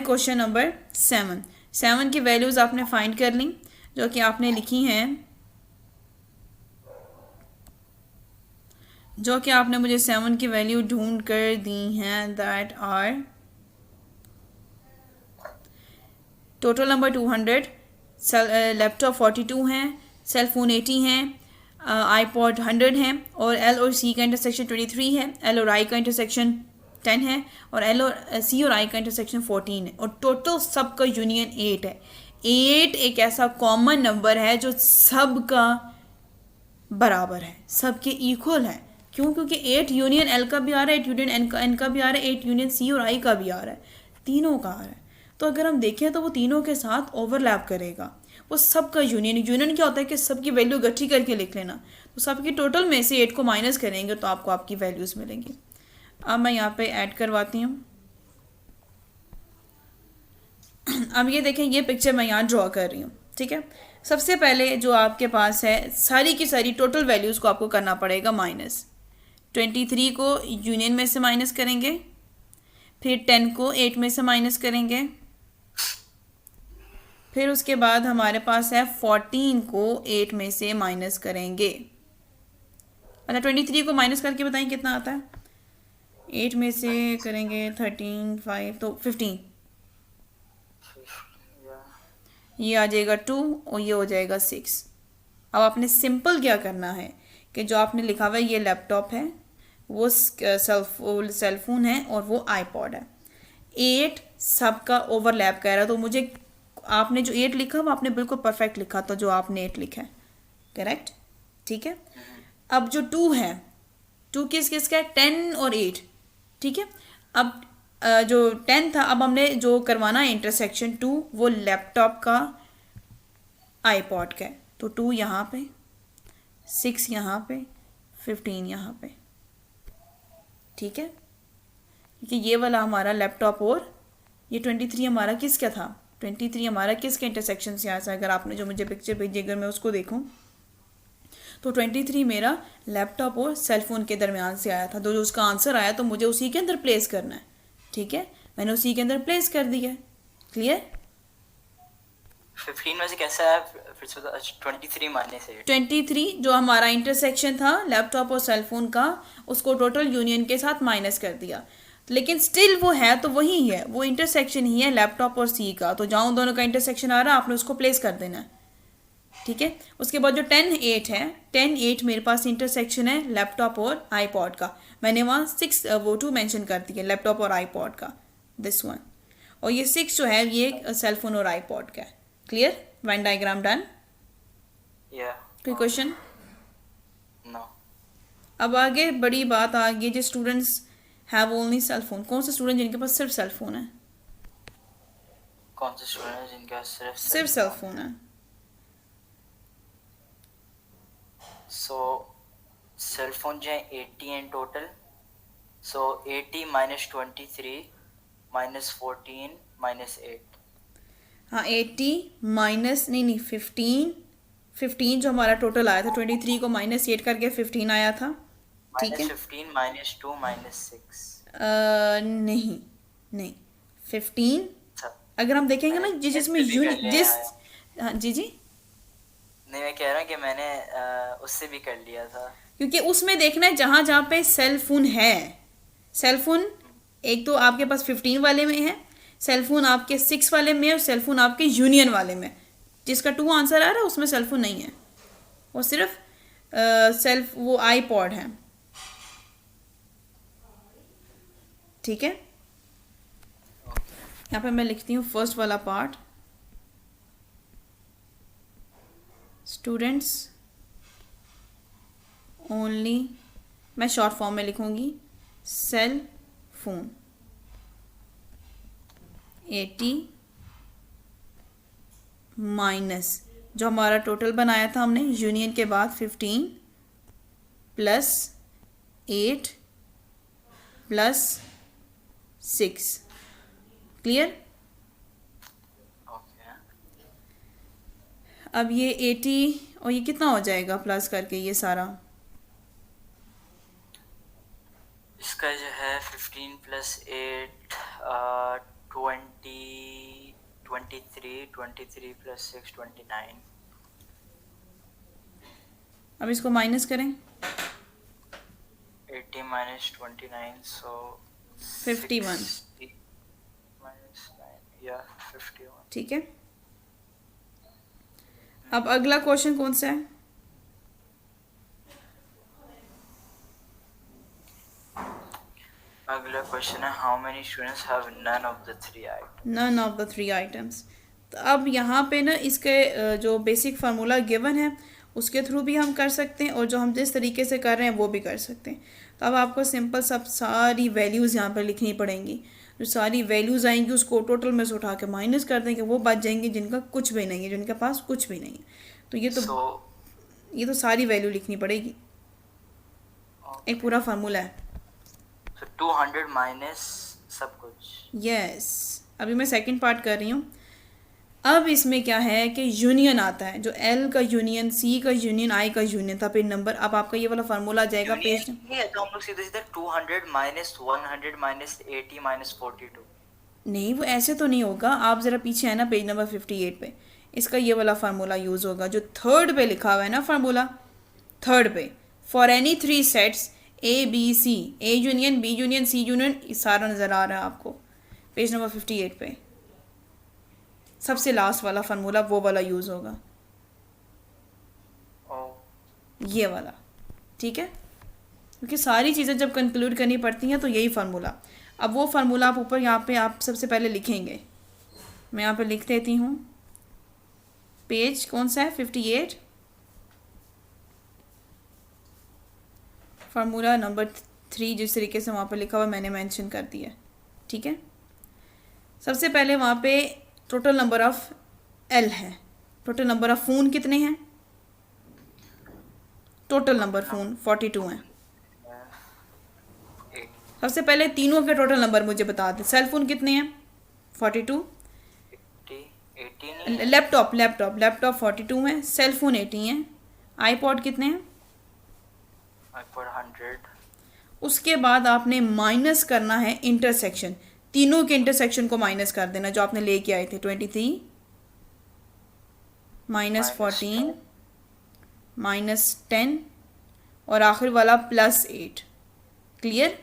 Question number 7 की values आपने find कर ली, जो कि आपने लिखी हैं, जो कि आपने मुझे 7 की वैल्यू ढूंढ कर दी हैं। That are total number 200, laptop 42 हैं, सेल फोन 80 हैं, आईपॉड 100 हैं, और एल और सी का इंटरसेक्शन 23 है, एल और आई का इंटरसेक्शन 10 है, और एल और सी और आई का इंटरसेक्शन 14 है, और टोटल सब का यूनियन 8 है। 8 एक ऐसा कॉमन नंबर है जो सब का बराबर है, सबके इक्वल है। क्यों? क्योंकि 8 यूनियन एल का भी आ रहा है, 8 यूनियन एन का भी आ रहा है, 8 यूनियन सी और आई का भी आ रहा है, तीनों का आ रहा है। तो अगर हम देखें तो वो तीनों के साथ ओवरलैप करेगा, वो सबका यूनियन। यूनियन क्या होता है कि सबकी वैल्यू इकट्ठी करके लिख लेना। तो सबकी टोटल में से 8 को माइनस करेंगे तो आपको आपकी वैल्यूज़ मिलेंगी। अब मैं यहाँ पे ऐड करवाती हूँ। अब ये देखें, ये पिक्चर मैं यहाँ ड्रॉ कर रही हूँ, ठीक है। सबसे पहले जो आपके पास है, सारी की सारी टोटल वैल्यूज़ को आपको करना पड़ेगा माइनस। 23 को यूनियन में से माइनस करेंगे, फिर 10 को 8 में से माइनस करेंगे, फिर उसके बाद हमारे पास है 14 को 8 में से माइनस करेंगे। अच्छा, 23 को माइनस करके बताएं कितना आता है। 8 में से करेंगे 13, 5 तो 15, ये आ जाएगा 2 और ये हो जाएगा 6। अब आपने सिंपल क्या करना है कि जो आपने लिखा हुआ है, ये लैपटॉप है, वो सेल फोन है, और वो आईपॉड है। 8 सबका ओवरलैप कर रहा है, तो मुझे आपने जो 8 लिखा वो आपने बिल्कुल परफेक्ट लिखा था, जो आपने 8 लिखा है, करेक्ट, ठीक है। अब जो 2 है, 2 किस किस का है, 10 और 8, ठीक है। अब जो 10 था, अब हमने जो करवाना है इंटरसेक्शन 2, वो लैपटॉप का आईपॉड का है, तो 2 यहाँ पे, 6 यहाँ पे, 15 यहाँ पे, ठीक है। क्योंकि ये वाला हमारा लैपटॉप और ये 23 हमारा किसका था, 23 हमारा किसके इंटरसेक्शन से आया था। अगर आपने जो मुझे पिक्चर भेजी, अगर मैं उसको देखूं तो 23 मेरा लैपटॉप और सेलफोन के दरमियान से आया था। तो जो उसका आंसर आया तो मुझे उसी के अंदर प्लेस करना है, ठीक है। मैंने उसी के अंदर प्लेस कर दिया है। क्लियर? 15 में से कैसा है फिर से 23 माइनस 8। 23 जो हमारा इंटरसेक्शन था लैपटॉप और सेलफोन का, उसको टोटल यूनियन के साथ माइनस कर दिया, लेकिन स्टिल वो है तो वही है, वो इंटरसेक्शन ही है लैपटॉप और सी का। तो जहाँ दोनों का इंटरसेक्शन आ रहा है आपने उसको प्लेस कर देना है, ठीक है। उसके बाद जो 10 8 है, 10 8 मेरे पास इंटरसेक्शन है लैपटॉप और आईपॉड का। मैंने वहाँ 6 वो 2 मेंशन कर दिया, लैपटॉप और आईपॉड का, दिस वन। और ये 6 जो है ये सेलफोन और आईपॉड का है। क्लियर? Venn diagram done? कोई क्वेश्चन? नो। अब आगे बड़ी बात आ गई, जो students have only cell phone. कौन से स्टूडेंट जिनके पास सिर्फ सेल फोन है? कौन से स्टूडेंट हैं जिनके पास सिर्फ सेल फोन है? सो सेल फोन जो है 80 हैं टोटल। सो 80 माइनस 23 माइनस 14 माइनस 8। हाँ, 80 माइनस नहीं 15 जो हमारा टोटल आया था, 23 को माइनस 8 करके 15 आया था, ठीक है। Minus 15 minus 2 minus 6। नहीं नहीं 15, अगर हम देखेंगे ना जिसमें यूनिट जिस, हाँ जी जी, नहीं मैं कह रहा हूँ कि मैंने उससे भी कर लिया था, क्योंकि उसमें देखना है जहाँ जहाँ पे सेल फोन है। सेल फोन एक तो आपके पास 15 वाले में है, सेल फोन आपके 6 वाले में है, और सेल फोन आपके यूनियन वाले में। जिसका 2 आंसर आ रहा है उसमें सेल फोन नहीं है, वो सिर्फ सेल्फ वो आईपॉड है, ठीक है। यहाँ पे मैं लिखती हूँ फर्स्ट वाला पार्ट, स्टूडेंट्स ओनली, मैं शॉर्ट फॉर्म में लिखूंगी, सेल फोन 80 माइनस जो हमारा टोटल बनाया था हमने यूनियन के बाद 15 प्लस 8 प्लस 6। क्लियर? अब ये 80 और ये कितना हो जाएगा प्लस करके ये सारा? इसका जो है 15 प्लस 8 20 23 plus 6 29. अब इसको माइनस करें, 80 minus 29, so 51, 60 minus 9, yeah, 51. ठीक है। अब अगला क्वेश्चन कौन सा है? अगला क्वेश्चन है how many students have none of the three items. None of the three items. तो अब यहाँ पे ना इसके जो बेसिक फार्मूला गिवन है उसके थ्रू भी हम कर सकते हैं, और जो हम जिस तरीके से कर रहे हैं वो भी कर सकते हैं। तो अब आपको सिंपल सब सारी वैल्यूज़ यहाँ पर लिखनी पड़ेंगी। जो सारी वैल्यूज़ आएंगी उसको टोटल में से उठा के माइनस कर देंगे, वो बच जाएंगे जिनका कुछ भी नहीं है, जिनके पास कुछ भी नहीं है। तो ये तो सारी वैल्यू लिखनी पड़ेगी, एक पूरा फार्मूला है। 200 माइनस सब कुछ। यस, अभी मैं सेकंड पार्ट कर रही हूँ। अब इसमें क्या है कि यूनियन आता है, जो एल का यूनियन, सी का यूनियन, आई का यूनियन था पेज नंबर। अब आपका ये वाला फार्मूला आ जाएगा पेज ये तो हम लोग सीधे सीधे 200 माइनस 100 माइनस 80 माइनस 42। नहीं, वो ऐसे तो नहीं होगा। आप ज़रा पीछे है ना पेज नंबर 58 पे, इसका ये वाला फार्मूला यूज़ होगा जो थर्ड पे लिखा हुआ है ना फार्मूला, थर्ड पे। For any three sets A B C, A union B union C union, सारा नज़र आ रहा है आपको पेज नंबर 58 पे। सबसे लास्ट वाला फार्मूला वो वाला यूज़ होगा, ये वाला, ठीक है। क्योंकि सारी चीज़ें जब कंक्लूड करनी पड़ती हैं तो यही फार्मूला। अब वो फार्मूला आप ऊपर यहाँ पे आप सबसे पहले लिखेंगे। मैं यहाँ पे लिख देती हूँ, पेज कौन सा है? 58, फार्मूला नंबर 3 जिस तरीके से वहाँ पे लिखा हुआ मैंने मेंशन कर दिया, ठीक है। सबसे पहले वहाँ पे टोटल नंबर ऑफ एल है, टोटल नंबर ऑफ फ़ोन कितने हैं? टोटल नंबर फ़ोन 42 हैं। सबसे पहले तीनों के टोटल नंबर मुझे बता दें। सेल फ़ोन कितने हैं? 42। 80 लैपटॉप 42 हैं, सेल फ़ोन 80 हैं। आईपॉड कितने हैं? आईपॉड 100। उसके बाद आपने माइनस करना है इंटरसेक्शन, तीनों के इंटरसेक्शन को माइनस कर देना जो आपने लेके आए थे। 23 माइनस 14 माइनस 10 और आखिर वाला प्लस 8। क्लियर?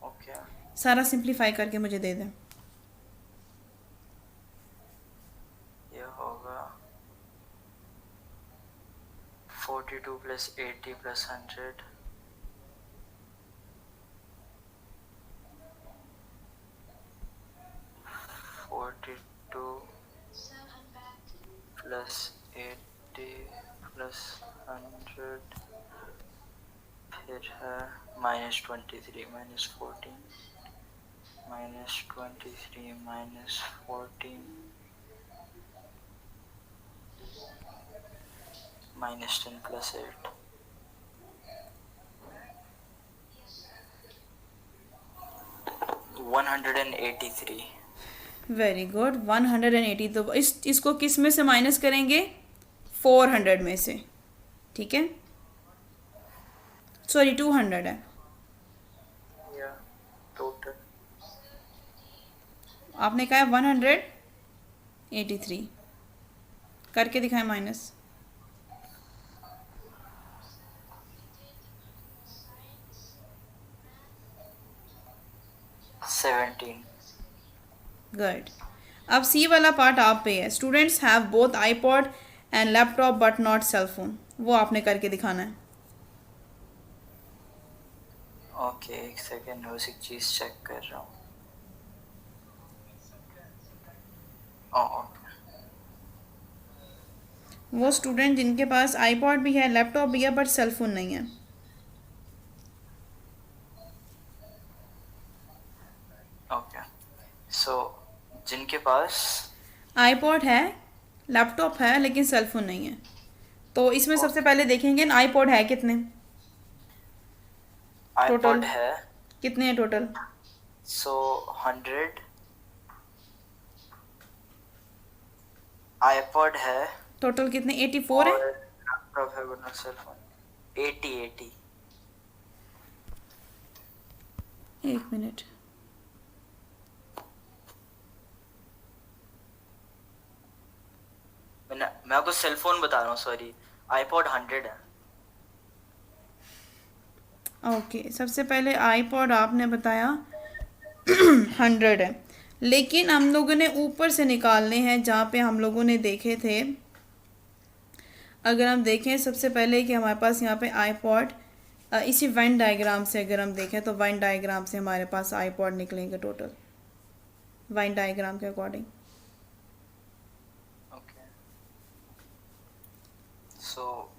ओके, सारा सिंप्लीफाई करके मुझे दे दें। ये होगा 42 प्लस 80 प्लस 100, 42 प्लस 80 प्लस 100, फिर है minus 23 minus 14 minus 23 minus 14 minus 10 plus 8। One 183। Very good, 180। तो इसको किस में से माइनस करेंगे? 400 में से, ठीक है। सॉरी 200 है, या टोटल आपने कहा है 183। करके दिखाएं माइनस। गुड। अब सी वाला पार्ट आप पे है। Students have both iPod and laptop but not cell phone, वो आपने करके दिखाना है। ओके, एक सेकेंड, उस एक चीज चेक कर रहा हूँ। ओके, वो स्टूडेंट जिनके पास आईपॉड भी है, लैपटॉप भी है, बट सेल फोन नहीं है। ओके, सो जिनके पास आईपॉड है, लैपटॉप है, लेकिन सेल फोन नहीं है। तो इसमें सबसे पहले देखेंगे ना आईपॉड है कितने। आईपॉड है कितने हैं टोटल? सो 100। आईपॉड है टोटल कितने? 84 है। लैपटॉप है बट नॉट सेल फोन 80। एक मिनट, मैं आपको सेल फोन बता रहा हूँ, सॉरी, आईपॉड 100 है। ओके, सबसे पहले आईपॉड आपने बताया 100 है, लेकिन हम लोगों ने ऊपर से निकालने हैं जहाँ पे हम लोगों ने देखे थे। अगर हम देखें सबसे पहले कि हमारे पास यहाँ पे आईपॉड, इसी वेन डायग्राम से अगर हम देखें तो वेन डायग्राम से हमारे पास आईपॉड निकलेंगे टोटल, वेन डायग्राम के अकॉर्डिंग। ओके, सो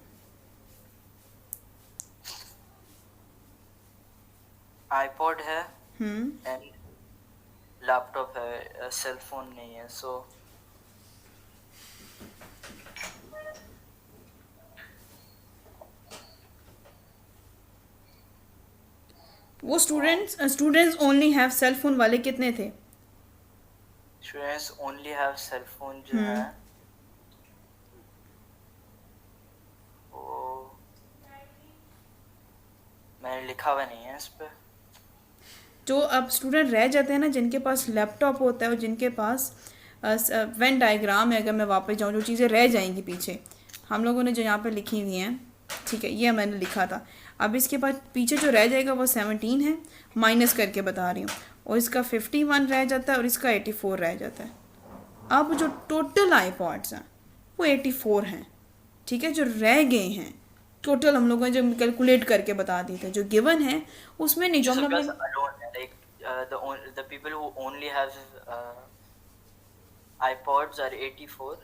आईपॉड है एंड लैपटॉप है, सेल फोन नहीं है। सो वो students only have cell phone वाले कितने थे? Students only have cell phone जो है वो मैंने लिखा हुआ नहीं है इस पे। जो अब स्टूडेंट रह जाते हैं ना, जिनके पास लैपटॉप होता है और जिनके पास वेन डायग्राम है, अगर मैं वापस जाऊँ जो चीज़ें रह जाएंगी पीछे, हम लोगों ने जो यहाँ पे लिखी हुई हैं, ठीक है, ये मैंने लिखा था। अब इसके बाद पीछे जो रह जाएगा वो 17 है, माइनस करके बता रही हूँ, और इसका 51 रह जाता है और इसका 84 रह जाता है। अब जो टोटल आईपॉड्स हैं वो 84 हैं, ठीक है। जो रह गए हैं टोटल हम लोगों ने जो कैलकुलेट करके बता दिए थे, जो गिवन है उसमें नहीं, जो हम लोग like the people who only have iPods are 84.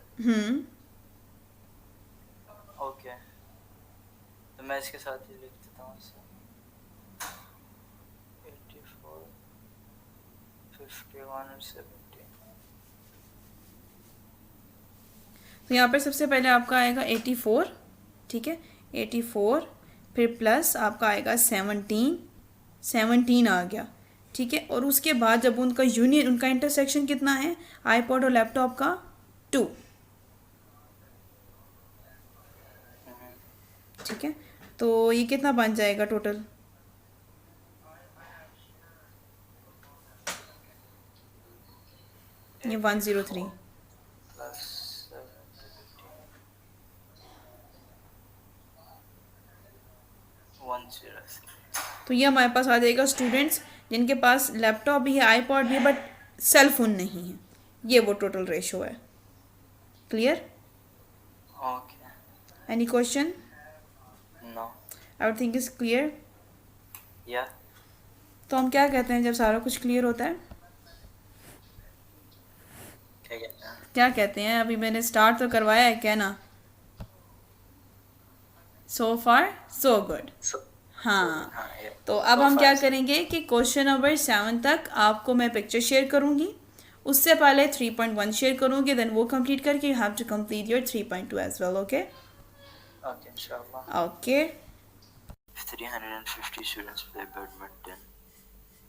Okay, तो मैं इसके साथ ही लिख देता हूँ इसे 84, 51 और 70। तो यहाँ पे सबसे पहले आपका आएगा 84, ठीक है, 84, फिर प्लस आपका आएगा 17 आ गया, ठीक है। और उसके बाद जब उनका यूनियन, उनका इंटरसेक्शन कितना है आईपॉड और लैपटॉप का? 2, ठीक है। तो ये कितना बन जाएगा टोटल? ये 103 प्लस 103। तो ये हमारे पास आ जाएगा स्टूडेंट्स जिनके पास लैपटॉप भी है, आईपॉड भी है, बट सेल फोन नहीं है। ये वो टोटल रेशो है। Clear? Okay, any question? No, everything is clear? Yeah. तो हम क्या कहते हैं जब सारा कुछ क्लियर होता है? क्या कहते हैं? क्या कहते हैं? अभी मैंने स्टार्ट तो करवाया है कहना। सो फार सो गुड। हाँ, तो अब हम क्या करेंगे कि क्वेश्चन नंबर 7 तक आपको मैं पिक्चर शेयर करूंगी, उससे पहले 3.1 शेयर करूंगी, देन वो कंप्लीट करके you have to complete your 3.2 as well. Okay okay, इंशाल्लाह। Okay. 350 students play badminton,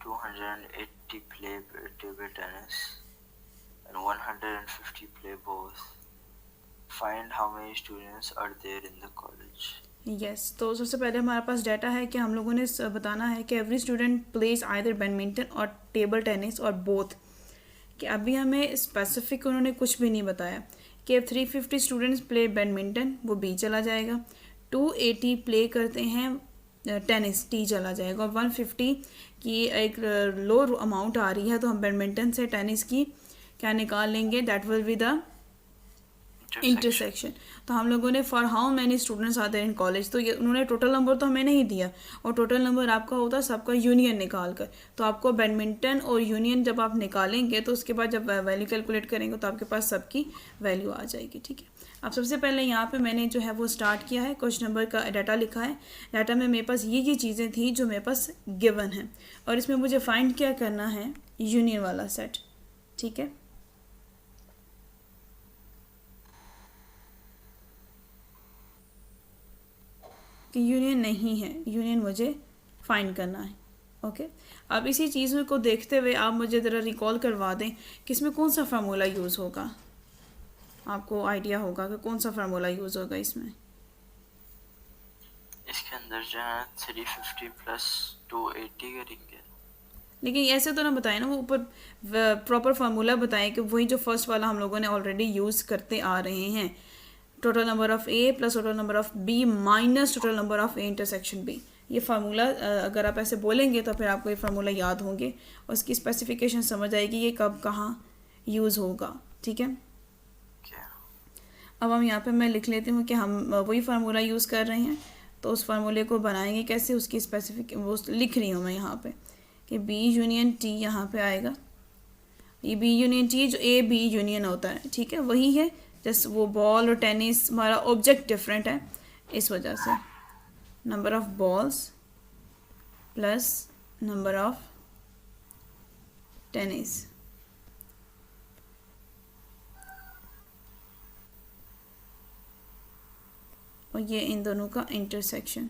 280 play table tennis, and 150 play both. Find how many students are there in the college. Yes, तो सबसे पहले हमारे पास data है कि हम लोगों ने बताना है कि every student plays either badminton or table tennis or both. कि अभी हमें स्पेसिफिक उन्होंने कुछ भी नहीं बताया कि 350 स्टूडेंट्स प्ले बैडमिंटन, वो बी चला जाएगा, 280 प्ले करते हैं टेनिस, टी चला जाएगा, और 150 की एक लो अमाउंट आ रही है तो हम बैडमिंटन से टेनिस की क्या निकाल लेंगे, that will be the intersection. तो हम लोगों ने फॉर हाउ मैनी स्टूडेंट्स आते हैं इन कॉलेज, तो ये उन्होंने टोटल नंबर तो हमें नहीं दिया, और टोटल नंबर आपका होता है सबका यूनियन निकाल कर। तो आपको बैडमिंटन और यूनियन जब आप निकालेंगे तो उसके बाद जब वैल्यू कैलकुलेट करेंगे तो आपके पास सबकी वैल्यू आ जाएगी, ठीक है। अब सबसे पहले यहाँ पे मैंने जो है वो स्टार्ट किया है, क्वेश्चन नंबर का डाटा लिखा है। डाटा में मेरे पास ये चीज़ें थी जो मेरे पास गिवन है, और इसमें मुझे फाइंड क्या करना है, यूनियन वाला सेट, ठीक है। कि यूनियन नहीं है, यूनियन मुझे फाइंड करना है। ओके, अब इसी चीज़ को देखते हुए आप मुझे ज़रा रिकॉल करवा दें कि इसमें कौन सा फार्मूला यूज़ होगा। आपको आइडिया होगा कि कौन सा फार्मूला यूज़ होगा इसमें। इसके अंदर जो है 350 प्लस 280 करेंगे। लेकिन ऐसे तो ना बताएं ना, वो ऊपर प्रॉपर फार्मूला बताएं कि वही जो फर्स्ट वाला हम लोगों ने ऑलरेडी यूज़ करते आ रहे हैं। Total number of A plus total number of B minus total number of A intersection B. ये फार्मूला अगर आप ऐसे बोलेंगे तो फिर आपको ये फार्मूला याद होंगे और इसकी स्पेसिफिकेशन समझ आएगी ये कब कहाँ यूज़ होगा। ठीक है, अब हम यहाँ पे मैं लिख लेती हूँ कि हम वही फार्मूला यूज़ कर रहे हैं, तो उस फार्मूले को बनाएंगे कैसे, उसकी स्पेसिफिक वो लिख रही हूँ मैं यहाँ पे कि बी यूनियन टी यहाँ पे आएगा। ये बी यूनियन टी जो ए बी यूनियन होता है, ठीक है, वही है, जस्ट वो बॉल और टेनिस हमारा ऑब्जेक्ट डिफरेंट है, इस वजह से number of balls plus number of tennis. और ये इन दोनों का इंटरसेक्शन।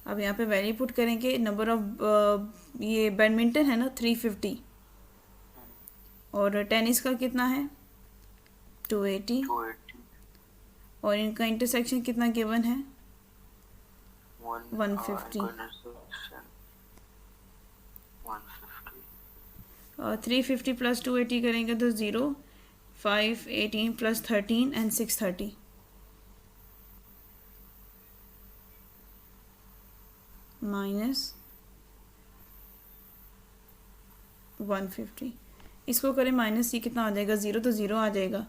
अब यहाँ पे वैल्यू पुट करेंगे, नंबर ऑफ ये बैडमिंटन है ना 350 और टेनिस का कितना है 280 और इनका इंटरसेक्शन कितना गिवन है 150 और 350 प्लस 280 करेंगे तो 0 5 18 प्लस 13 एंड 630 माइनस 150। इसको करें माइनस, ये कितना आ जाएगा 0 तो 0 आ जाएगा,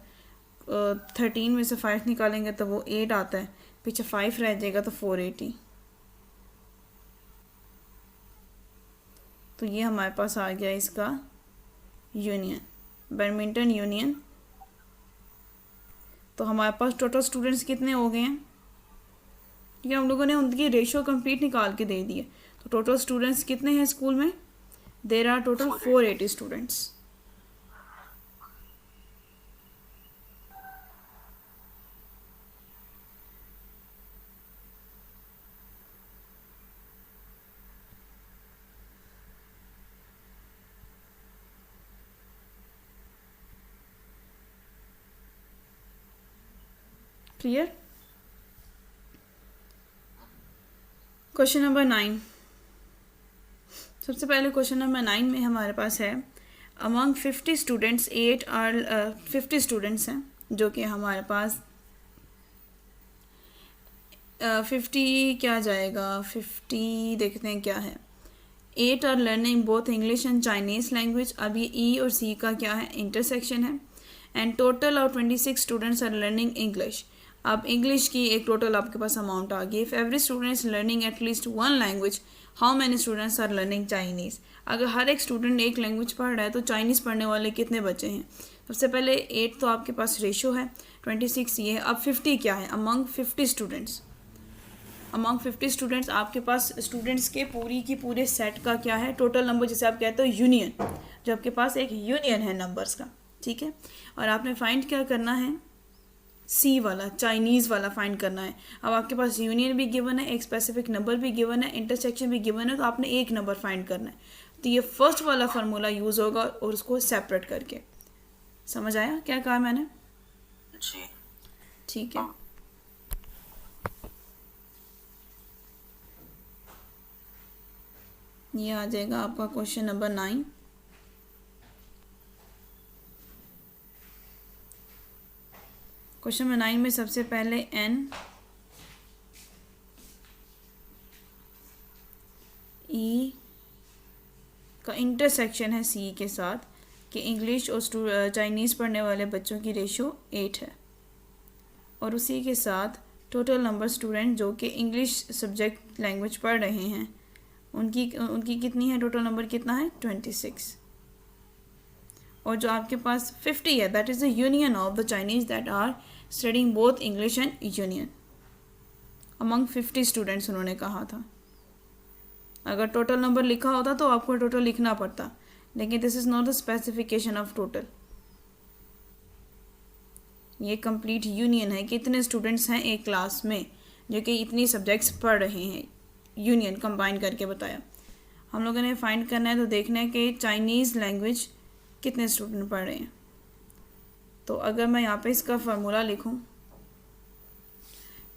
13 में से 5 निकालेंगे तो वो 8 आता है, पीछे 5 रह जाएगा तो 480। तो ये हमारे पास आ गया इसका यूनियन, बैडमिंटन यूनियन। तो हमारे पास टोटल स्टूडेंट्स कितने हो गए हैं, ठीक है, हम लोगों ने उनकी रेशियो कंप्लीट निकाल के दे दी है। तो टोटल स्टूडेंट्स कितने हैं स्कूल में, there are total 480 students. Clear. Question number 9, सबसे पहले क्वेश्चन नंबर 9 में हमारे पास है अमंग 50 स्टूडेंट्स 8 आर 50 स्टूडेंट्स हैं जो कि हमारे पास 50 क्या जाएगा 50 देखते हैं क्या है। 8 are learning both English and Chinese language. अब ये ई और सी का क्या है इंटरसेक्शन है। एंड टोटल और 26 स्टूडेंट्स आर लर्निंग इंग्लिश। अब इंग्लिश की एक टोटल आपके पास अमाउंट आ गई। If every student is learning at least one language how many students are learning Chinese. अगर हर एक स्टूडेंट एक लैंग्वेज पढ़ रहा है तो चाइनीज़ पढ़ने वाले कितने बचे हैं। सबसे पहले 8 तो आपके पास रेशो है, 26 ये है। अब 50 क्या है अमंग 50 स्टूडेंट्स। अमंग 50 स्टूडेंट्स आपके पास स्टूडेंट्स के पूरी की पूरे सेट का क्या है टोटल नंबर, जिसे आप कहते हो यूनियन, जो आपके पास एक यूनियन है नंबर्स का, ठीक है। और आपने फाइंड क्या करना है सी वाला, चाइनीज़ वाला फाइंड करना है। अब आपके पास यूनियन भी गिवन है, एक स्पेसिफिक नंबर भी गिवन है, इंटरसेक्शन भी गिवन है, तो आपने एक नंबर फाइंड करना है। तो ये फर्स्ट वाला फार्मूला यूज़ होगा और उसको सेपरेट करके। समझ आया क्या कहा मैंने जी, ठीक है। ये आ जाएगा आपका क्वेश्चन नंबर 9। क्वेश्चन नंबर 9 में सबसे पहले एन ई का इंटरसेक्शन है सी के साथ कि इंग्लिश और चाइनीज़ पढ़ने वाले बच्चों की रेशियो 8 है। और उसी के साथ टोटल नंबर स्टूडेंट जो कि इंग्लिश सब्जेक्ट लैंग्वेज पढ़ रहे हैं उनकी कितनी है, टोटल नंबर कितना है 26। और जो आपके पास 50 है that is the union of the Chinese that are studying both English and union among 50 students उन्होंने कहा था। अगर टोटल नंबर लिखा होता तो आपको टोटल लिखना पड़ता, लेकिन this is not the specification of total. ये कंप्लीट यूनियन है कि इतने स्टूडेंट्स हैं एक क्लास में जो कि इतनी सब्जेक्ट्स पढ़ रहे हैं, यूनियन कंबाइन करके बताया। हम लोगों ने फाइंड करना है तो देखना है कि चाइनीज़ लैंग्वेज कितने स्टूडेंट पढ़ रहे हैं। तो अगर मैं यहाँ पे इसका फार्मूला लिखूँ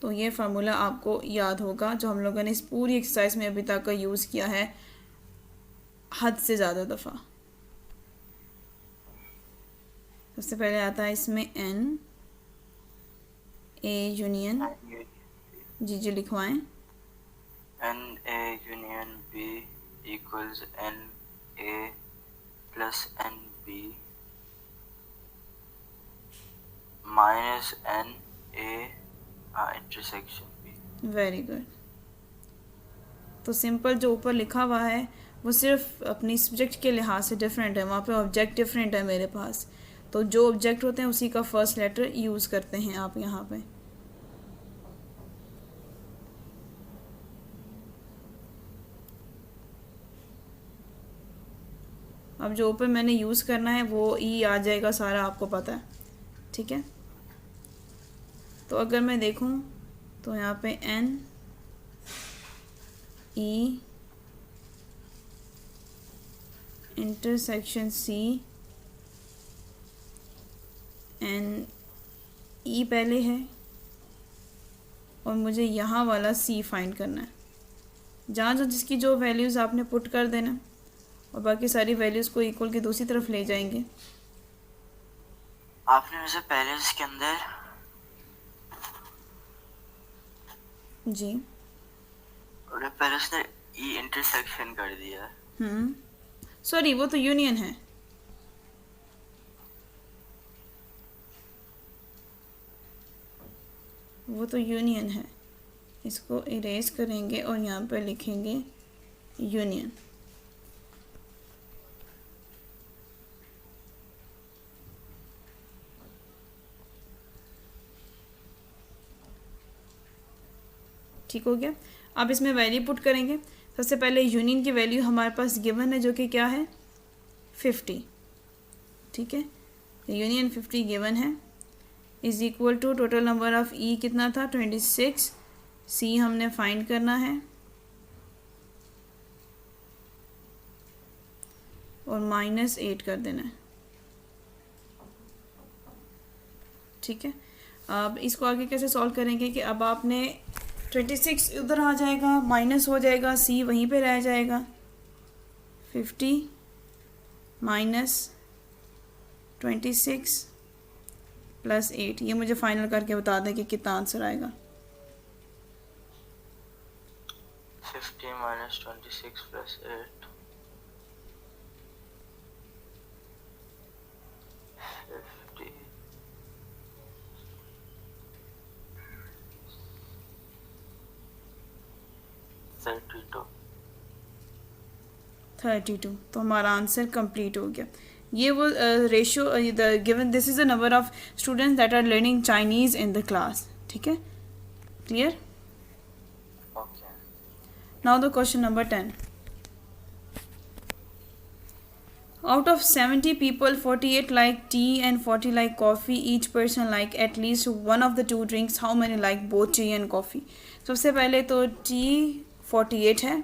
तो ये फार्मूला आपको याद होगा जो हम लोगों ने इस पूरी एक्सरसाइज में अभी तक का यूज़ किया है हद से ज़्यादा दफ़ा। सबसे पहले आता है इसमें एन ए यूनियन, जी जी लिखवाएं। N A union B equals n A plus n B minus n A intersection B. Very good. तो सिंपल जो ऊपर लिखा हुआ है वो सिर्फ अपनी सब्जेक्ट के लिहाज से डिफरेंट है, वहाँ पे ऑब्जेक्ट डिफरेंट है मेरे पास, तो जो ऑब्जेक्ट होते हैं उसी का फर्स्ट लेटर यूज़ करते हैं आप यहाँ पे। अब जो ऊपर मैंने यूज़ करना है वो ई आ जाएगा सारा, आपको पता है, ठीक है। तो अगर मैं देखूँ तो यहाँ पे n E intersection C, n E पहले है और मुझे यहाँ वाला सी फाइंड करना है, जहाँ जहाँ जिसकी जो वैल्यूज़ आपने पुट कर देना और बाकी सारी वैल्यूज़ को इक्वल की दूसरी तरफ ले जाएंगे। आपने वैसे पहले इसके अंदर जी पहले उसने ई इंटरसेक्शन कर दिया है। सॉरी वो तो यूनियन है, वो तो यूनियन है, इसको इरेज करेंगे और यहाँ पर लिखेंगे यूनियन। ठीक हो गया। अब इसमें वैल्यू पुट करेंगे। सबसे पहले यूनियन की वैल्यू हमारे पास गिवन है जो कि क्या है 50, ठीक है। यूनियन 50 गिवन है, is equal to total number of E कितना था 26, सी हमने फाइंड करना है और -8 कर देना है, ठीक है। अब इसको आगे कैसे सॉल्व करेंगे कि अब आपने 26 उधर आ जाएगा, माइनस हो जाएगा, सी वहीं पे रह जाएगा, 50 माइनस 26 प्लस 8, ये मुझे फाइनल करके बता दें कि कितना आंसर आएगा। 50 minus 26 plus 8 50 32 32, तो हमारा आंसर कंप्लीट हो गया। ये वो ratio given, this is the number of students that are learning Chinese in the class, ठीक है, clear. okay now the question number 10, out of 70 people 48 like tea and 40 like coffee, each person like at least one of the two drinks, how many like both tea and coffee। सबसे पहले तो T 48 है,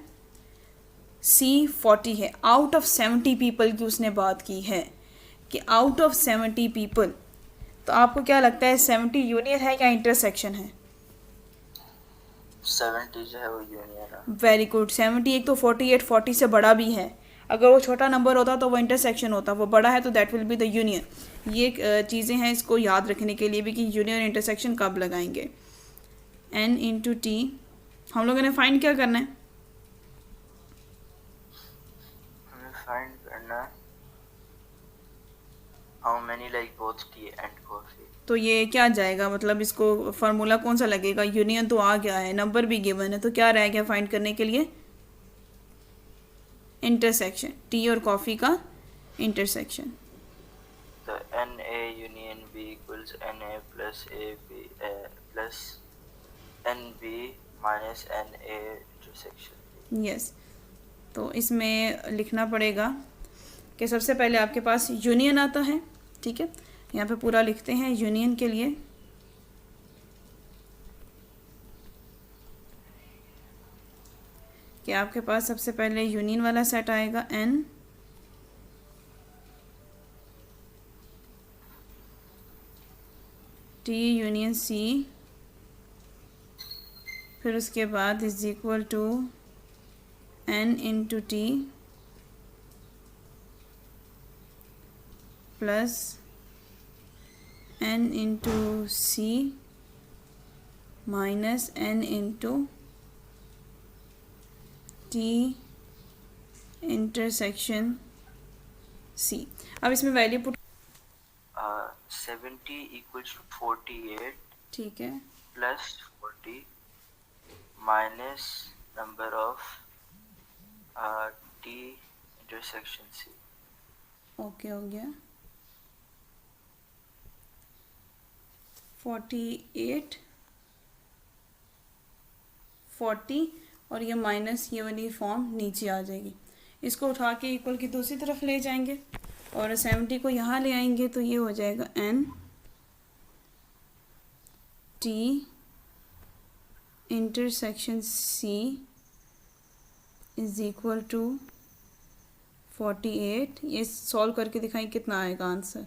सी 40 है, out of 70 people की उसने बात की है कि आउट ऑफ 70 पीपल, तो आपको क्या लगता है 70 यूनियन है या इंटरसेक्शन है? 70 जो है वो यूनियन है। वेरी गुड, 70 एक तो 48 40 से बड़ा भी है, अगर वो छोटा नंबर होता तो वो इंटरसेक्शन होता, वो बड़ा है तो that will be the union. ये चीज़ें हैं इसको याद रखने के लिए भी कि यूनियन इंटरसेक्शन कब लगाएंगे। एन इंटू टी, हम लोगों ने फाइंड क्या करना है? हमें फाइंड करना how many like both T and coffee. तो ये क्या जाएगा, मतलब इसको फार्मूला कौन सा लगेगा? यूनियन तो आ गया है, नंबर भी गिवन है, तो क्या रह गया फाइंड करने के लिए? इंटरसेक्शन, टी और कॉफ़ी का इंटरसेक्शन। तो n A union B equals n A plus A B plus n B minus n A intersection. Yes, तो इसमें लिखना पड़ेगा कि सबसे पहले आपके पास यूनियन आता है, ठीक है, यहाँ पे पूरा लिखते हैं यूनियन के लिए। कि आपके पास सबसे पहले यूनियन वाला सेट आएगा एन, टी यूनियन सी, फिर उसके बाद is equal to n into T plus n into C minus n into T intersection C. अब इसमें वैल्यू पुट 70 equals to 48 ठीक है plus 40 minus number of T intersection C. Okay हो गया 48 40 और ये माइनस ये वाली फॉर्म नीचे आ जाएगी। इसको उठा के इक्वल की दूसरी तरफ ले जाएंगे और 70 को यहाँ ले आएंगे तो ये हो जाएगा n t intersection c is equal to 48। ये सॉल्व करके दिखाएं कितना आएगा आंसर,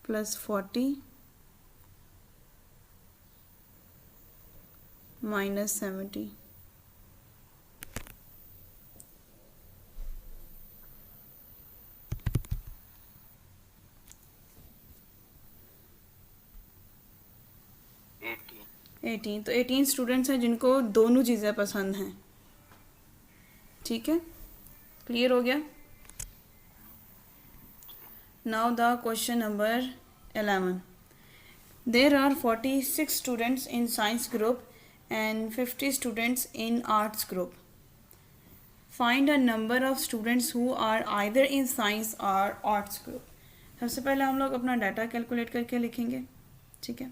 प्लस 40 माइनस 70। एटीन। तो 18 स्टूडेंट्स हैं जिनको दोनों चीज़ें पसंद हैं। ठीक है, क्लियर हो गया। Now the question number 11। There are 46 students in science group and 50 students in arts group. Find a number of students who are either in science or arts group. सबसे पहले हम लोग अपना डाटा कैलकुलेट करके लिखेंगे। ठीक है,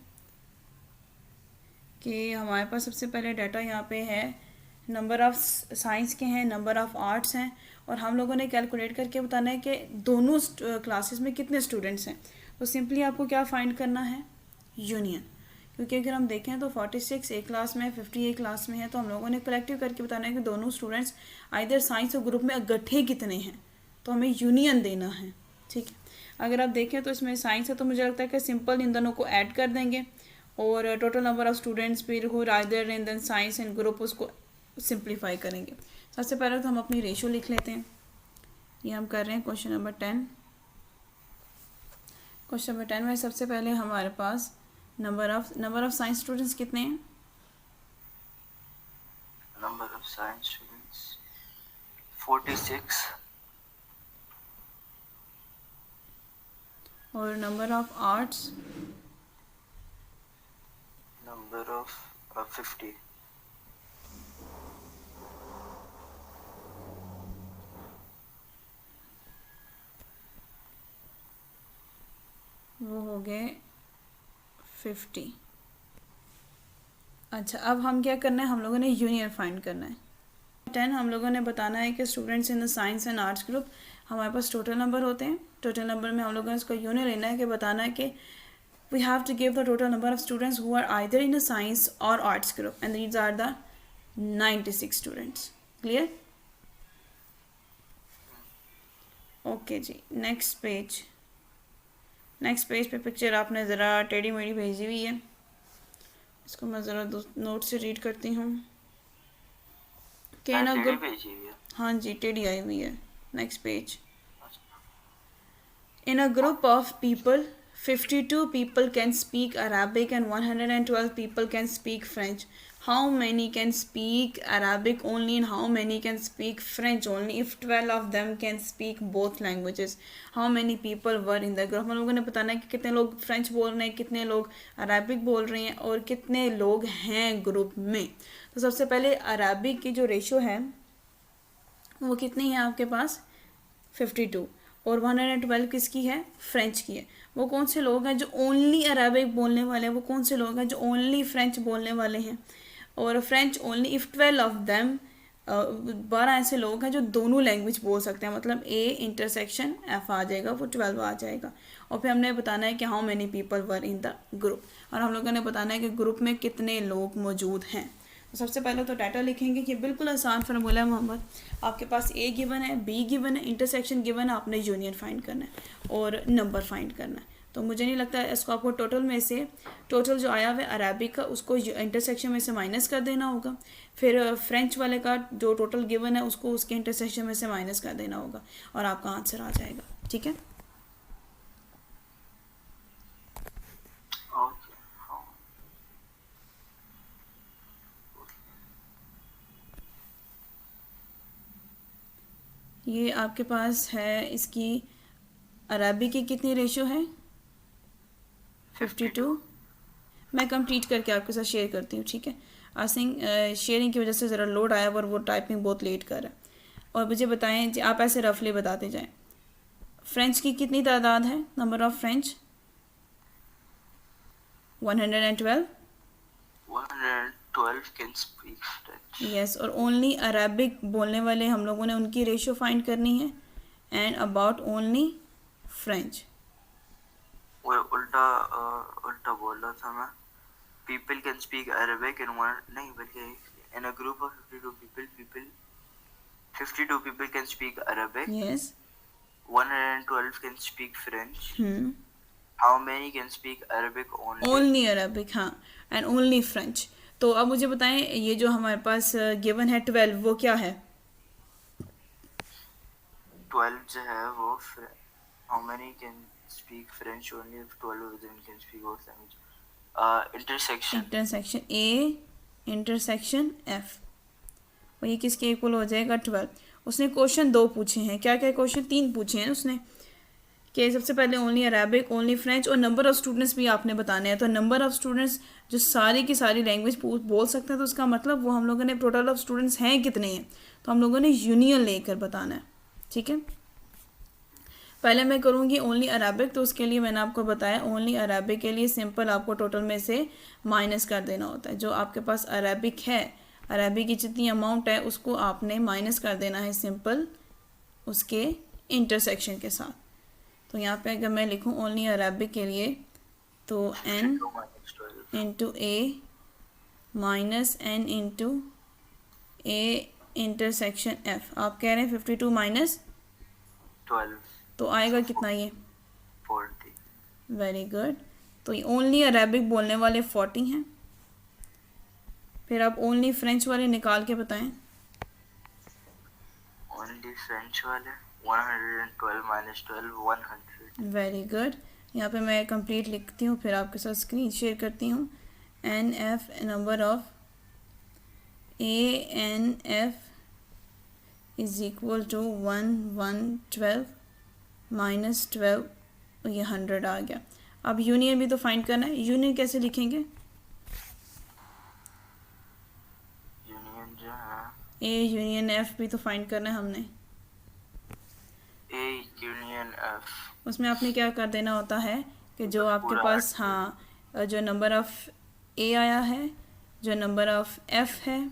कि हमारे पास सबसे पहले डाटा यहाँ पे है, नंबर ऑफ साइंस के हैं, नंबर ऑफ आर्ट्स हैं, और हम लोगों ने कैलकुलेट करके बताना है कि दोनों क्लासेस में कितने स्टूडेंट्स हैं। तो सिंपली आपको क्या फाइंड करना है, यूनियन। क्योंकि अगर हम देखें तो 46 एक क्लास में है, 50 एक क्लास में है, तो हम लोगों ने कलेक्टिव करके बताना है कि दोनों स्टूडेंट्स आइदर साइंस और ग्रुप में इकट्ठे कितने हैं, तो हमें यूनियन देना है। ठीक है, अगर आप देखें तो इसमें साइंस है तो मुझे लगता है कि सिंपल इन दोनों को ऐड कर देंगे और टोटल नंबर ऑफ स्टूडेंट्स फिर हो either in then science and group उसको सिंप्लीफाई करेंगे। सबसे पहले तो हम अपनी रेशियो लिख लेते हैं। ये हम कर रहे हैं क्वेश्चन नंबर 10। क्वेश्चन नंबर 10 में सबसे पहले हमारे पास नंबर ऑफ साइंस स्टूडेंट्स कितने हैं, नंबर ऑफ साइंस स्टूडेंट्स 46 और number of arts number of 50 वो हो गए 50। अच्छा, अब हम क्या करना है, हम लोगों ने यूनियन फाइंड करना है। 10 हम लोगों ने बताना है कि students in the science and arts group हमारे पास टोटल नंबर होते हैं। टोटल नंबर में हम लोगों ने इसका यूनियन लेना है कि बताना है कि we have to give the total number of students who are either in the science और arts group and these are the 96 students. Clear? Okay जी, नेक्स्ट पेज पे पिक्चर आपने ज़रा टेढ़ी मेढ़ी भेजी हुई है, इसको मैं ज़रा नोट से रीड करती हूँ। के ना ग्रुप, हाँ जी टेढ़ी आई हुई है। Next page. In a group of people 52 people can speak Arabic and 112 people can speak French. How many can speak Arabic only and how many can speak French only if 12 of them can speak both languages? How many people were in the group? हम लोगों ने बताना है कि कितने लोग French बोल रहे हैं, कितने लोग अराबिक बोल रहे हैं और कितने लोग हैं ग्रुप में। तो सबसे पहले अराबिक की जो रेशो है वो कितनी है आपके पास, 52, और 112 किसकी है, फ्रेंच की है। वो कौन से लोग हैं जो ओनली अरेबिक बोलने वाले हैं, वो कौन से लोग हैं जो ओनली फ्रेंच बोलने वाले हैं, और French only if 12 of them, 12 ऐसे लोग हैं जो दोनों लैंग्वेज बोल सकते हैं, मतलब ए इंटरसेक्शन एफ आ जाएगा, वो 12 आ जाएगा। और फिर हमने बताना है कि how many people were in the group, और हम लोगों ने बताना है कि ग्रुप में कितने लोग मौजूद हैं। तो सबसे पहले तो डाटा लिखेंगे कि बिल्कुल आसान फार्मूला है मोहम्मद, आपके पास ए गिवन है, बी गिवन है, इंटरसेक्शन गिवन है, आपने यूनियन फाइंड करना है और नंबर फाइंड करना है। तो मुझे नहीं लगता है इसको आपको टोटल में से, टोटल जो आया हुआ है अरेबिक का उसको इंटरसेक्शन में से माइनस कर देना होगा, फिर फ्रेंच वाले का जो टोटल गिवन है उसको उसके इंटरसेक्शन में से माइनस कर देना होगा और आपका आंसर आ जाएगा। ठीक है, ये आपके पास है, इसकी अरबी की कितनी रेशो है? 52। मैं कंप्लीट करके आपके साथ शेयर करती हूँ, ठीक है? आई थिंक शेयरिंग की वजह से ज़रा लोड आया और वो टाइपिंग बहुत लेट कर रहा है। और मुझे बताएं जी, आप ऐसे रफली बताते जाएं, फ्रेंच की कितनी तादाद है? Number of French 112। 112 can speak French. Yes, और ओनली अरबिक बोलने वाले हम लोगों ने उनकी रेशो फाइंड करनी है, एंड अबाउट ओनली फ्रेंच। वो उल्टा उल्टा बोल रहा था मैं। People can speak Arabic in one, नहीं बल्कि in a group of 52 people can speak Arabic. Yes. 112 can speak French. Hmm. How many can speak Arabic only? Only Arabic, हाँ, एंड ओनली फ्रेंच। तो अब मुझे बताएं, ये जो हमारे पास गिवन है 12, वो क्या है? 12 जो है वो how many can speak French only if 12 of them can speak both languages. Intersection. Intersection A intersection F, और ये किसके इक्वल हो जाएगा? 12। उसने क्वेश्चन 2 पूछे हैं। क्या क्या क्वेश्चन? 3 पूछे हैं उसने, कि सबसे पहले ओनली अरेबिक, ओनली फ्रेंच, और नंबर ऑफ़ स्टूडेंट्स भी आपने बताने हैं। तो नंबर ऑफ़ स्टूडेंट्स जो सारी की सारी लैंग्वेज बोल सकते हैं, तो उसका मतलब वो हम लोगों ने टोटल ऑफ स्टूडेंट्स हैं कितने हैं, तो हम लोगों ने यूनियन लेकर बताना है, ठीक है? पहले मैं करूँगी ओनली अरेबिक, तो उसके लिए मैंने आपको बताया ओनली अरेबिक के लिए सिंपल आपको टोटल में से माइनस कर देना होता है। जो आपके पास अरेबिक है, अरेबिक की जितनी अमाउंट है उसको आपने माइनस कर देना है सिंपल उसके इंटरसेक्शन के साथ। तो यहाँ पे अगर मैं लिखूँ ओनली अरेबिक के लिए, तो n into A minus n into A intersection f। आप कह रहे हैं 52 माइनस 12, तो आएगा कितना ये? 40. Very good. तो ये ओनली अरेबिक बोलने वाले 40 हैं। फिर आप ओनली फ्रेंच वाले निकाल के बताएं। Only French वाले 112 minus 12 100. Very good. यहाँ पे मैं कंप्लीट लिखती हूँ, फिर आपके साथ स्क्रीन शेयर करती हूँ। N F number of ANF is equal to 112 minus 12, ये 100 आ गया। अब यूनियन भी तो फाइंड करना है। यूनियन कैसे लिखेंगे? यूनियन जो है ए यूनियन एफ भी तो फाइंड करना है हमने। A union F. उसमें आपने क्या कर देना होता है कि जो आपके पूरा पास, हाँ, जो नंबर ऑफ़ ए आया है, जो नंबर ऑफ़ एफ़ है,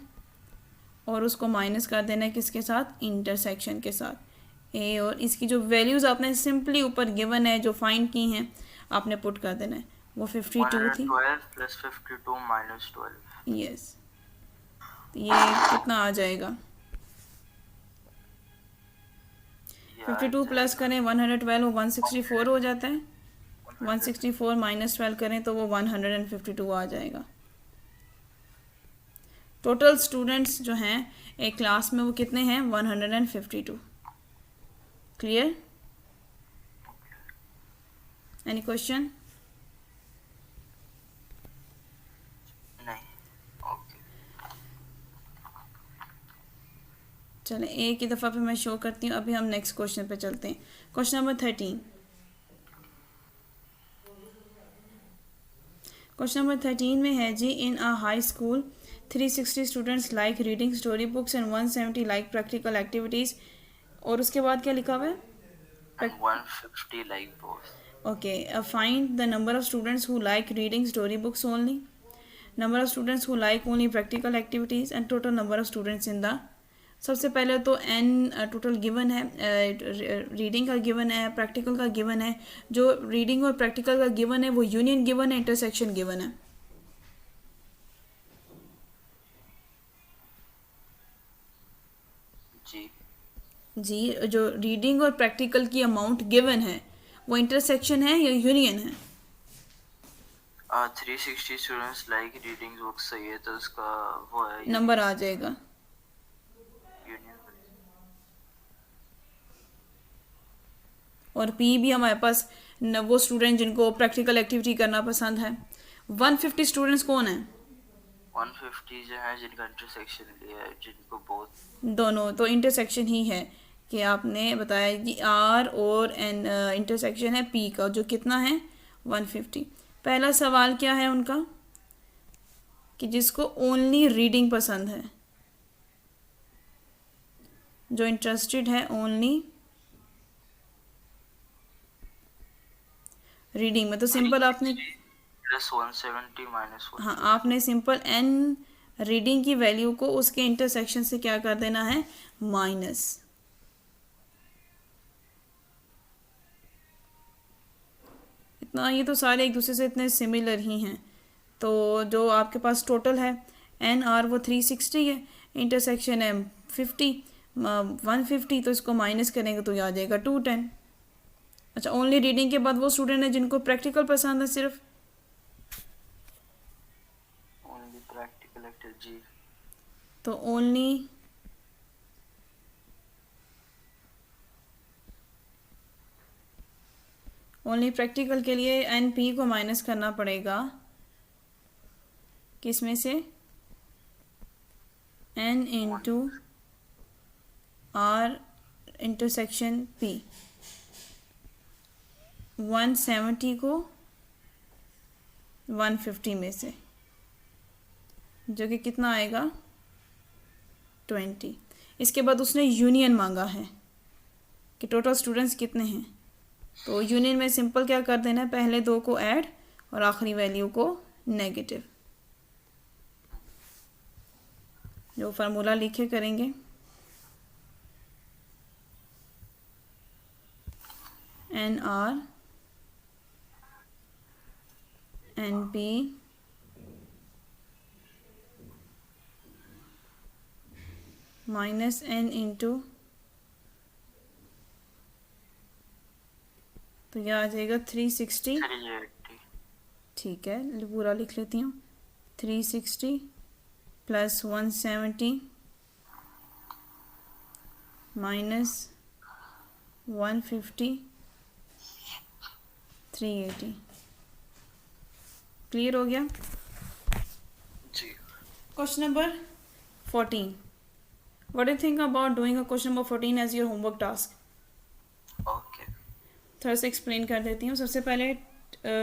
और उसको माइनस कर देना है किसके साथ? इंटरसेक्शन के साथ। ए और इसकी जो वैल्यूज़ आपने सिंपली ऊपर गिवन है जो फाइंड की हैं आपने पुट कर देना है। वो 52 थी। 112 plus 52 minus 12. यस, तो ये कितना आ जाएगा? 52 प्लस करें 112, वो 164 हो जाता है। 164 माइनस 12 करें तो वो 152 आ जाएगा। टोटल स्टूडेंट्स जो हैं एक क्लास में वो कितने हैं? 152। क्लियर? Any question? नहीं. ओके. चलें, एक ही दफ़ा पे मैं शो करती हूँ। अभी हम नेक्स्ट क्वेश्चन पे चलते हैं। Question number 13। क्वेश्चन नंबर 13 में है जी, in a high school 360 students like reading story books and 170 like practical activities. और उसके बाद क्या लिखा हुआ है? And 150 like both. Okay, find the number of students who like reading story books only, number of students who like only practical activities, and total number of students in the. सबसे पहले तो n टोटल गिवन है, reading का given है, practical का given है। जो reading और प्रैक्टिकल का गिवन है वो यूनियन गिवन है, इंटरसेक्शन गिवन है। जी. जी, जो रीडिंग और प्रैक्टिकल की अमाउंट गिवन है वो इंटरसेक्शन है या यूनियन है? 360 स्टूडेंट्स लाइक रीडिंग बुक्स सही है, तो उसका वो है नंबर आ जाएगा। यूनियन. और P भी हमारे पास वो स्टूडेंट जिनको प्रैक्टिकल एक्टिविटी करना पसंद है। 150 स्टूडेंट्स कौन है? 150 जो है जिनका इंटरसेक्शन लिया है, जिनको बोथ. दोनों तो इंटरसेक्शन ही है। कि आपने बताया कि आर और एन इंटरसेक्शन है पी का, जो कितना है 150। पहला सवाल क्या है उनका कि जिसको ओनली रीडिंग पसंद है, जो इंटरेस्टेड है ओनली रीडिंग में, तो सिंपल आपने प्लस 170 माइनस हाँ आपने सिंपल एन रीडिंग की वैल्यू को उसके इंटरसेक्शन से क्या कर देना है, माइनस। इतना, ये तो सारे एक दूसरे से इतने सिमिलर ही हैं। तो जो आपके पास टोटल है एन आर वो 360 है, इंटरसेक्शन है 50 150, तो इसको माइनस करेंगे तो ये आ जाएगा 210। अच्छा, ओनली रीडिंग के बाद वो स्टूडेंट है जिनको प्रैक्टिकल पसंद है सिर्फ, ओनली प्रैक्टिकल जी। तो ओनली प्रैक्टिकल के लिए एन पी को माइनस करना पड़ेगा, किसमें से, n into R intersection P. 170 को 150 में से, जो कि कितना आएगा 20। इसके बाद उसने यूनियन मांगा है कि टोटल स्टूडेंट्स कितने हैं, तो यूनियन में सिंपल क्या कर देना है, पहले दो को ऐड और आखिरी वैल्यू को नेगेटिव। जो फार्मूला लिखे करेंगे, n R n P minus n into, तो यह आ जाएगा 360। 380। ठीक है, पूरा लिख लेती हूँ, 360 प्लस 170 माइनस 150 380। क्लियर हो गया। जी। Question number 14, what do you think about doing a question number 14 as your homework task. Okay. थोड़ा सा एक्सप्लेन कर देती हूँ। सबसे पहले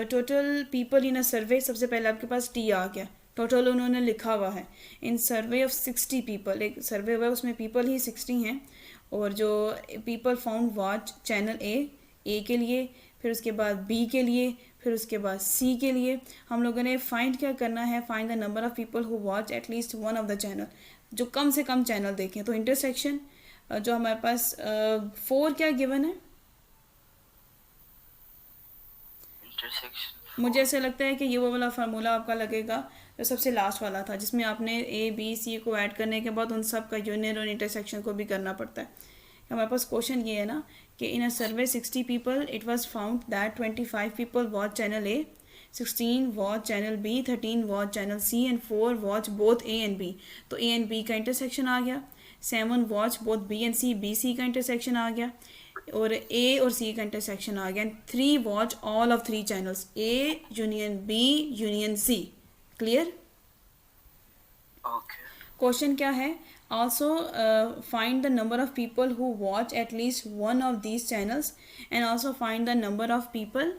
टोटल पीपल इन अ सर्वे, सबसे पहले आपके पास टी आ गया, टोटल उन्होंने लिखा हुआ है इन सर्वे ऑफ 60 पीपल, एक सर्वे हुआ है उसमें पीपल ही 60 हैं, और जो पीपल फाउंड वॉच चैनल ए के लिए, फिर उसके बाद बी के लिए, फिर उसके बाद सी के लिए। हम लोगों ने फाइंड क्या करना है, find the number of people who watch at least one of the channel, जो कम से कम चैनल देखें। तो इंटरसेक्शन जो हमारे पास 4 क्या गिवन है, मुझे ऐसा लगता है कि ये वो वाला फार्मूला आपका लगेगा जो सबसे लास्ट वाला था, जिसमें आपने ए बी सी को ऐड करने के बाद उन सब का यूनियन और इंटरसेक्शन को भी करना पड़ता है। हमारे पास क्वेश्चन ये है ना कि in a survey 60 people it was found that 25 people watch channel A, 16 watch channel B, 13 watch channel C and 4 watch both A and B. तो ए एंड बी का इंटरसेक्शन आ गया। 7 watch both B and C, B C का intersection आ गया, और ए और सी का इंटरसेक्शन आ गया। 3 watch all of 3 channels, A union B union C. Clear. Okay. Question क्या है, also find the number of people who watch at least one of these channels and also find the number of people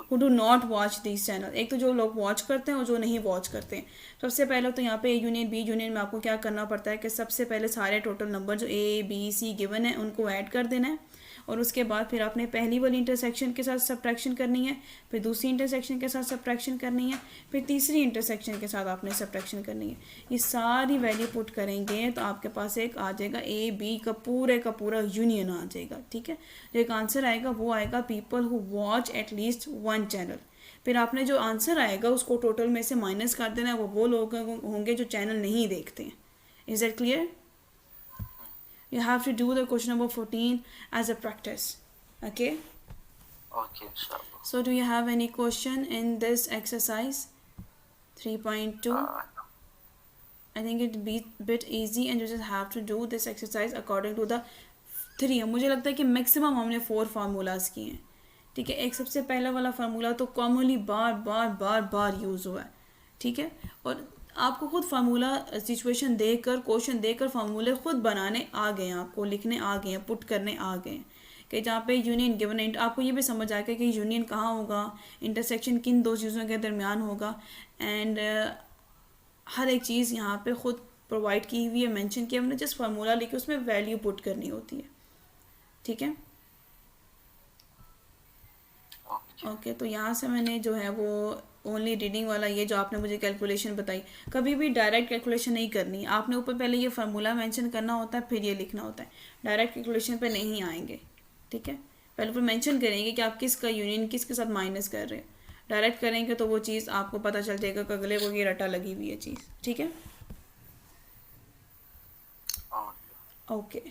who do not watch these channel। एक तो जो लोग watch करते हैं और जो नहीं वॉच करते हैं। सबसे पहले तो यहाँ पे ए यूनियन बी यूनियन में आपको क्या करना पड़ता है कि सबसे पहले सारे टोटल नंबर जो ए बी सी गिवन है उनको ऐड कर देना है, और उसके बाद फिर आपने पहली वाली इंटरसेक्शन के साथ सब्ट्रैक्शन करनी है, फिर दूसरी इंटरसेक्शन के साथ सब्ट्रैक्शन करनी है, फिर तीसरी इंटरसेक्शन के साथ आपने सब्ट्रैक्शन करनी है। ये सारी वैल्यू पुट करेंगे तो आपके पास एक आ जाएगा ए बी का पूरा यूनियन आ जाएगा। ठीक है, जो एक आंसर आएगा वो आएगा people who watch at least one channel. फिर आपने जो आंसर आएगा उसको टोटल में से माइनस कर देना है, वो लोग होंगे जो चैनल नहीं देखते हैं। Is that clear? You have to do the question number 14 as a practice. Okay? Okay, inshallah. So do you have any question in this exercise 3.2? I think it be bit easy and you just have to do this exercise according to the 3। मुझे लगता है कि maximum हमने 4 formulas किए हैं। ठीक है, एक सबसे पहला वाला फार्मूला तो कॉमनली बार बार यूज़ हुआ है। ठीक है, और आपको खुद फार्मूला सिचुएशन देकर क्वेश्चन देकर फार्मूले खुद बनाने आ गए हैं, आपको लिखने आ गए हैं, पुट करने आ गए हैं कि जहाँ पे यूनियन गिवन आपको ये भी समझ आ गया कि यूनियन कहाँ होगा, इंटरसेक्शन किन दो चीज़ों के दरमियान होगा, एंड हर एक चीज़ यहाँ पे खुद प्रोवाइड की हुई है, मेंशन किया हमने, जस्ट फार्मूला लेके उसमें वैल्यू पुट करनी होती है। ठीक है, ओके तो यहाँ से मैंने जो है वो ओनली रीडिंग वाला ये जो आपने मुझे कैलकुलेशन बताई, कभी भी डायरेक्ट कैलकुलेशन नहीं करनी, आपने ऊपर पहले ये फार्मूला मेंशन करना होता है, फिर ये लिखना होता है, डायरेक्ट कैलकुलेशन पे नहीं आएंगे। ठीक है, पहले ऊपर मेंशन करेंगे कि आप किसका यूनियन किसके साथ माइनस कर रहे हैं, डायरेक्ट करेंगे तो वो चीज़ आपको पता चल जाएगा कि अगले को ये रटा लगी हुई है चीज़। ठीक है, ओके।